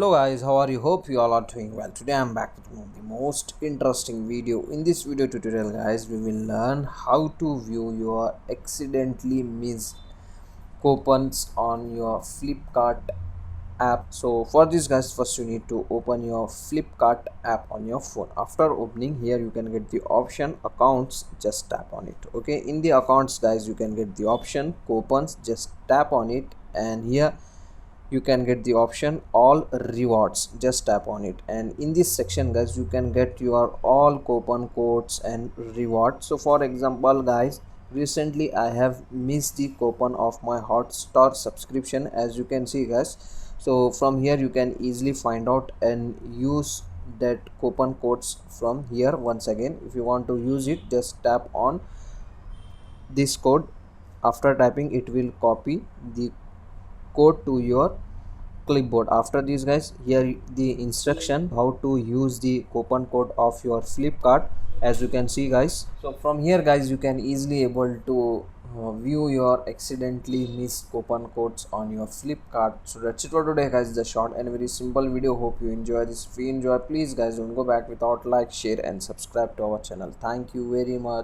Hello guys, how are you? Hope you all are doing well. Today I'm back with one of the most interesting video. In this video tutorial guys, we will learn how to view your accidentally missed coupons on your FlipKart app. So for this guys, first you need to open your FlipKart app on your phone. After opening, here you can get the option accounts, just tap on it. Okay, in the accounts guys, you can get the option coupons, just tap on it, and here you can get the option all rewards, just tap on it. And in this section guys, you can get your all coupon codes and rewards. So for example guys, recently I have missed the coupon of my Hotstar subscription, as you can see guys. So from here you can easily find out and use that coupon codes from here. Once again, if you want to use it, just tap on this code. After typing, it will copy the code to your clipboard. After this guys, here the instruction how to use the coupon code of your FlipKart, as you can see guys. So from here guys, you can easily able to view your accidentally missed coupon codes on your FlipKart. So that's it for today guys, the short and very simple video. Hope you enjoy this. If you enjoy, please guys don't go back without like, share and subscribe to our channel. Thank you very much.